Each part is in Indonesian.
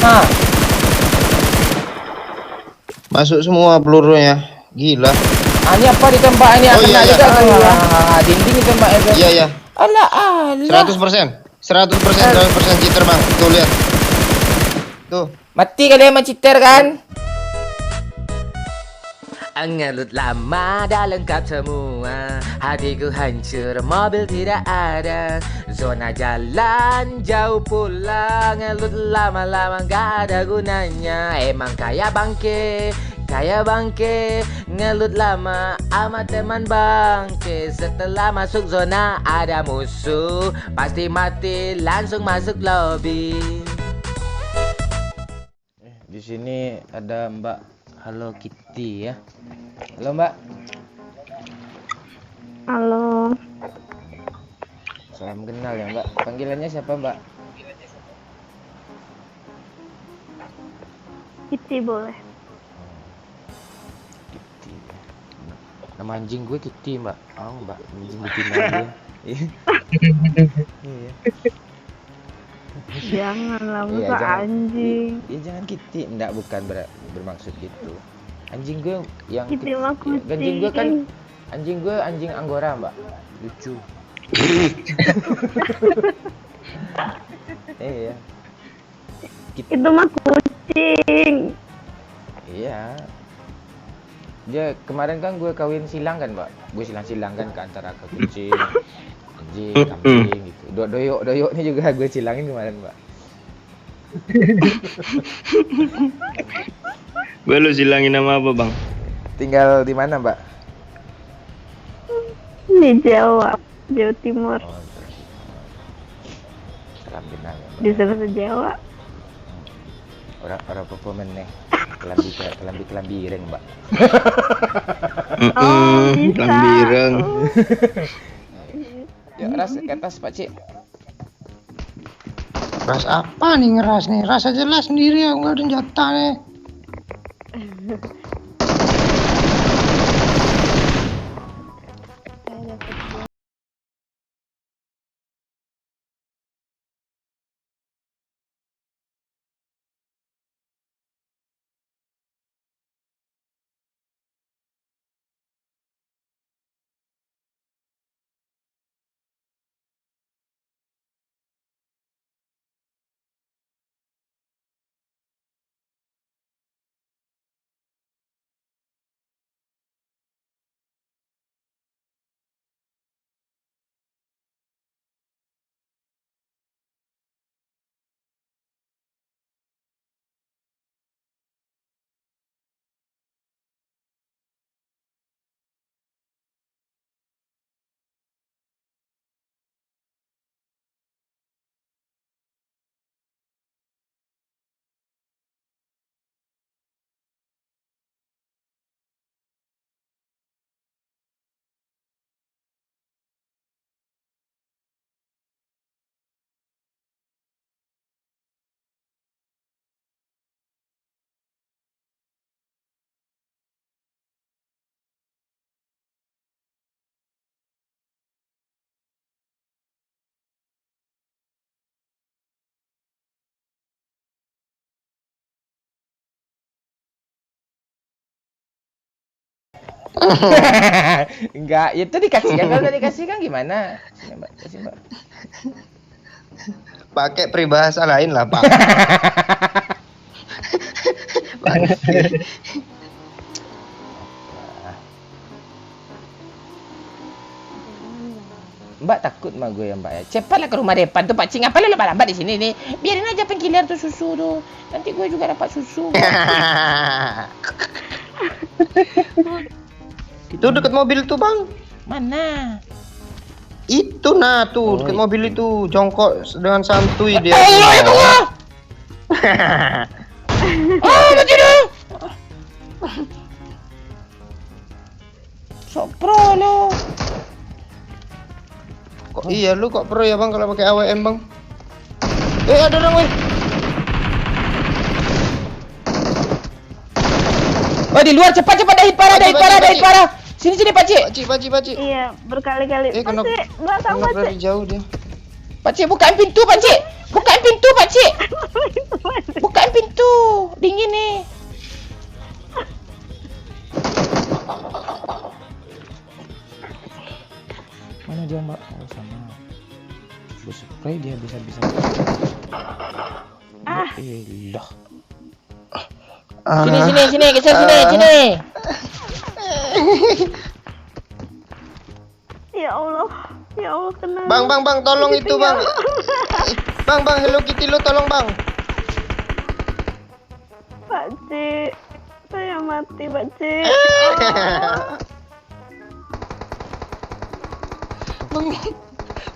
Hah. Masuk semua pelurunya. Gila. Ini apa ditembak ini? Oh, Kena iya, juga iya. tuh. Dinding ditembak itu. Iya, iya. Alah. 100%. 100% cheater, Bang. Tuh, lihat. Tuh. Mati kali emang cheater kan? Ngelut lama dah lengkap semua. Hatiku hancur, mobil tidak ada. Zona jalan jauh pula. Ngelut lama-lama gak ada gunanya. Emang kaya bangke, ngelut lama sama teman bangke. Setelah masuk zona ada musuh, pasti mati langsung masuk lobby. Di sini ada Mbak Hello Kitty ya. Halo Mbak. Halo, Salam kenal ya Mbak. Panggilannya siapa Mbak? Kitty boleh. Kitty. Nama anjing gue Kitty Mbak. Oh Mbak, anjing betina gue. Iya. Iya. Janganlah Iya, buka jangan. anjing. Ya jangan Kitty, enggak bukan bermaksud gitu. Anjing gue yang Kitty mah anjing gue kan kucing. anjing Anggora, Mbak. Lucu. Iya. Itu mah kucing. Iya. Dia kemarin kan gue kawin silang kan, Mbak. Gue silang-silang kan ke antara ke kucing, anjing, kambing gitu. Doyok-doyoknya juga gue silangin kemarin, Mbak. Gue lu silangin nama apa, Bang? Tinggal di mana, Mbak? Di Jawa, Jawa Timur. Oh, salam kenal ya, Mbak. Di bahasa Jawa. Orang apa meneh? Kelambi ireng, Mbak. Oh, bisa. Lambireng. Ya, ras ke atas, Pak Cik. Ras apa nih ngeras nih? Ras aja lah sendiri, aku nggak ada jatah nih. Enggak, itu dikasihkan. Kalau udah dikasihkan gimana? Sini, Mbak. Kasih, Mbak. Pakai peribahasa lain lah, Pak. Mbak takut sama gue ya Mbak ya. Cepatlah ke rumah depan tuh Pak Cing. Apa lu lambat di sini nih? Biarin aja pengkilir tuh susu tuh. Nanti gue juga dapat susu. Itu dekat mobil tuh, Bang. Mana? Itu nah tuh, dekat mobil itu jongkok dengan santuy dia. Allah itu Allah. Oh, mati dong. Sok pro lo. Kok iya lu kok pro ya, Bang, kalau pakai AWM, Bang? Ada orang, weh. Oh, di luar cepat dah hit parah. Sini Pak Cik. Pakcik. Iya, berkali-kali. Kenapa Pasti belakang dari Pasti. jauh dia? Pak Cik, bukain pintu Pak Cik. Bukain pintu Pak Cik. Bukain pintu. bisa. Ah. Ilah. Sini, geser sini. Ya Allah kena. Bang, tolong itu bang. Bang, Hello Kitty lu tolong bang. Pak C, saya mati Pak C.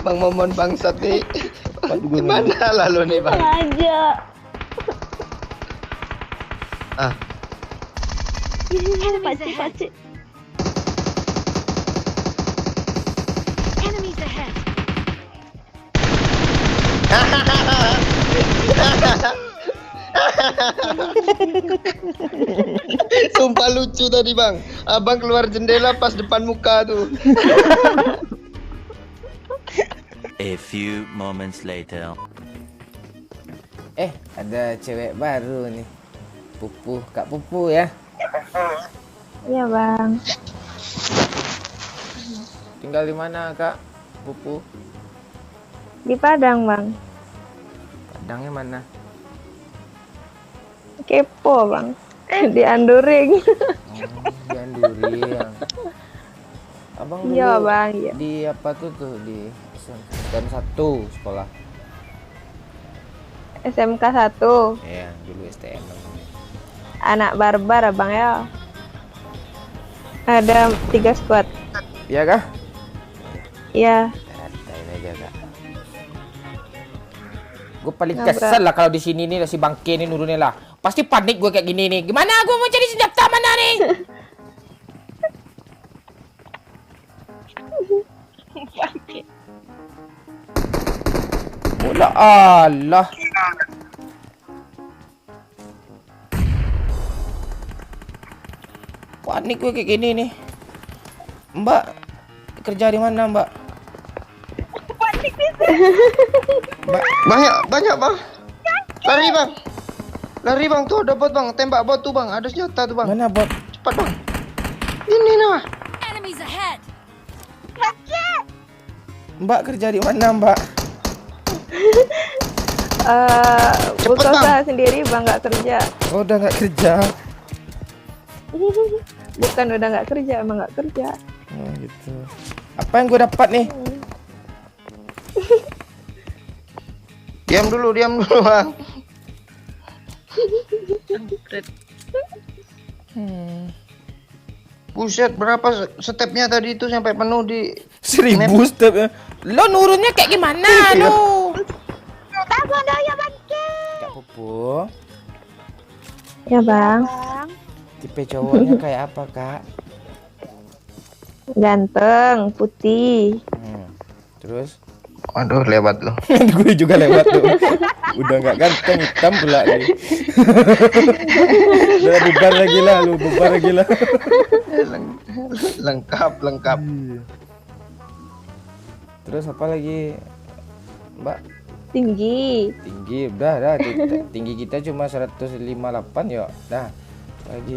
Bang Momon bangsat nih. Gimana lalu nih bang? Sengaja. Ah, Pak C. Enemies ahead. sumpah lucu tadi bang. Abang keluar jendela pas depan muka tuh. A few moments later. Ada cewek baru nih. Kak Pupu ya. Iya bang. Tinggal di mana Kak Pupu? Di Padang bang. Padangnya mana? Kepo bang. Di Anduring. Di Anduring. Abang dulu Iya bang. Iya. di apa tuh di STM 1 sekolah. SMK 1. Iya, dulu STM namanya. Anak barbar bang ya. Ada 3 squad. Iya kah? Iya. Ratain aja Kak. Gue paling Nabrak. kesel lah kalau di sini nih si bangke nih nurunin lah. Pasti panik gue kayak gini nih. Gimana gue mau cari senjata mana nih? Ulah Allah. Panik gue kayak gini nih. Mbak, kerja di mana Mbak? Mbak, Banyak bang. Lari bang tuh ada bot bang. Tembak bot tuh bang. Ada senjata tuh bang. mana bot? Cepat bang. Ini nah. Enemies ahead. Mbak kerja di mana Mbak? Buka Bang. usaha sendiri bang, nggak kerja. Oh, udah nggak kerja. Bukan udah nggak kerja, emang nggak kerja. Oh gitu. Apa yang gue dapat nih? Diam dulu bang. Buset, berapa stepnya tadi itu sampai penuh di 1000 step ya. Lo nurunnya kayak gimana lo? Kak Pupu, Ya bang. tipe cowoknya kayak apa Kak? Ganteng, putih. Terus? Waduh, lewat loh. Gue juga lewat tuh. Udah nggak ganteng, hitam pula nih. Udah bubar lagi lah, lu bubar lagi lah. lengkap. Terus apa lagi Mbak? Tinggi. Tinggi, udah. Tinggi kita cuma 158 ya. Dah, lagi.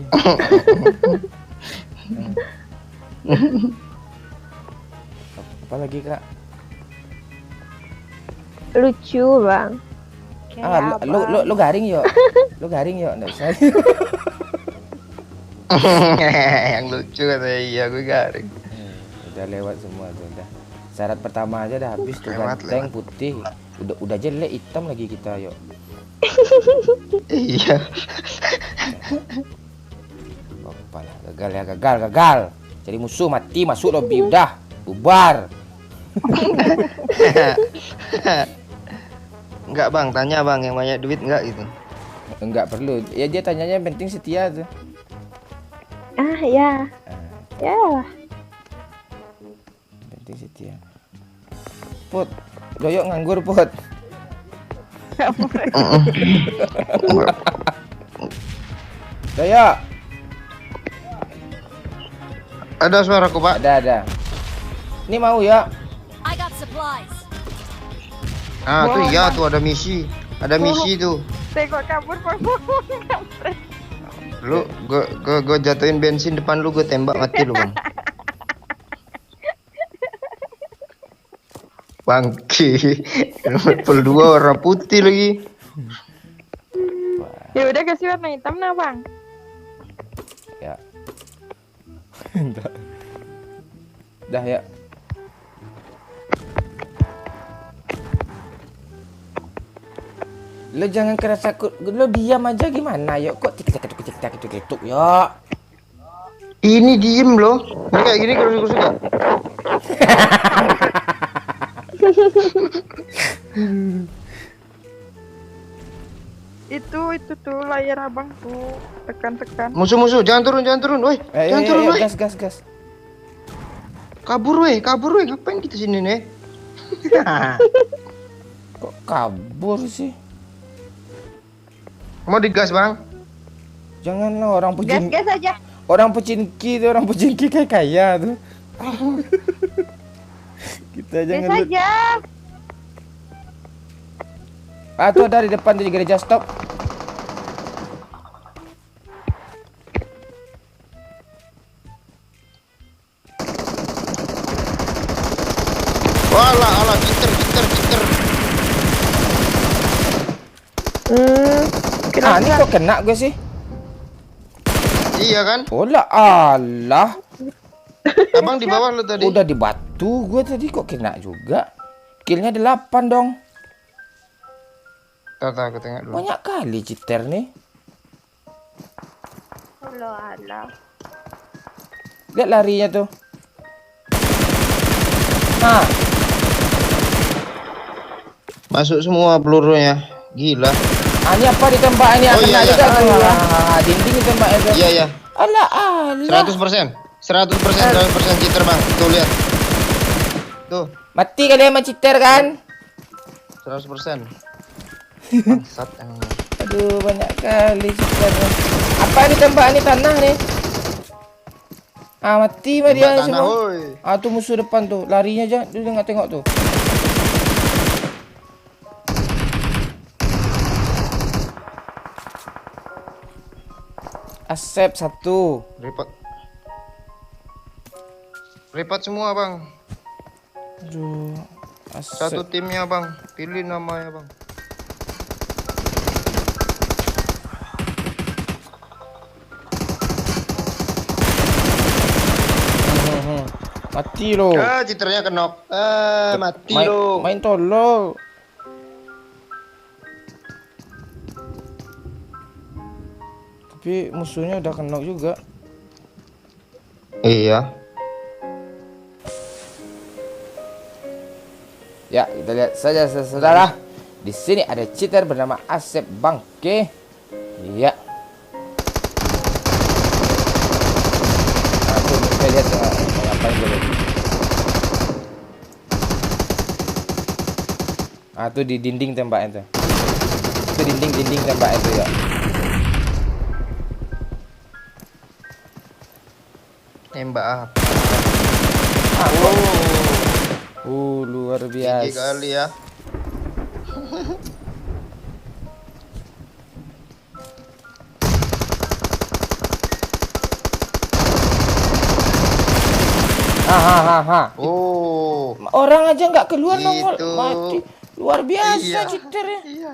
Apa lagi Kak? Lucu bang. Kayak apa? Lo garing yo. Lo garing yo, enggak usah. Yang lucu katanya, iya gue garing. Udah lewat semua tuh, udah. Syarat pertama aja dah habis tuh, Lewat, ganteng, lewat. putih. Udah jelek, hitam lagi kita yo. Iya. Apa lah, gagal. Jadi musuh mati, masuk lobby udah, bubar. Enggak bang, tanya bang yang banyak duit enggak gitu. Enggak perlu. Ya dia tanyanya yang penting setia tuh. Ah ya. Ya. Penting setia. Put, doyok nganggur Put. Doyok, Ada suaraku pak. ada. Ini mau ya? I got supplies. Ah tuh iya tuh ada misi. Ada misi tuh. Tengok kabur bang. Lu gue jatuhin bensin depan lu, gue tembak mati lu bang. Bangke. Level 2 warna putih lagi. Ya udah kasih warna hitam nah bang. Ya. Dah ya. Lo jangan kerasa takut, lo diam aja gimana? Yuk kok tik yuk. Ini diem loh. Ini kayak gini kalau aku suka. Itu tuh layar abang tuh tekan. Musuh, jangan turun, woi. Jangan turun, woi. Gas. Kabur, woi. Ngapain kita sini nih? Kok kabur sih? Mau digas, Bang? Janganlah orang pucin. Gas aja. Orang pucinki kayak kaya tuh. Kita Gas jangan. aja. Tuh dari depan di gereja stop. Walah, jiter. Ini kok kena gue sih? Iya kan? Olah, Allah. Abang di bawah lo tadi. Udah di batu gue tadi kok kena juga. Killnya 8 dong. Tahu aku tengok dulu. Banyak kali cheater nih. Alah. Lihat larinya tuh. Nah, Masuk semua pelurunya. Gila. ini apa ditembak ini? Oh, Kena iya, juga iya. tuh. Dinding ditembaknya tuh. Iya. Allah. 100%. 100% cheater, Bang. Tuh lihat. Tuh, Mati kali sama cheater kan? 100%. Bangsat emang. Aduh, banyak kali cheater. Apa ini tembak ini tanah nih? Mati mah dia Tanah, semua. woi. Tuh musuh depan tuh, larinya aja, dia nggak tengok tuh. Asep 1. Repot semua, Bang. Aduh, Asep. Satu timnya, Bang. Pilih namanya, Bang. Mati lo. Cheaternya kenok. Mati Main, lo. main tolol. Tapi musuhnya udah kenok juga. Iya. Ya, kita lihat saja saudara. Di sini ada cheater bernama Asep Bangke. Iya. Tuh kita lihat mau ngapain dulu. Tuh di dinding tembaknya tuh. Itu dinding tembaknya tuh ya. Nembak apa? Luar biasa. Tinggi kali ya. Orang aja nggak keluar nongol Gitu. mati. Luar biasa Iya. cheaternya. Iya.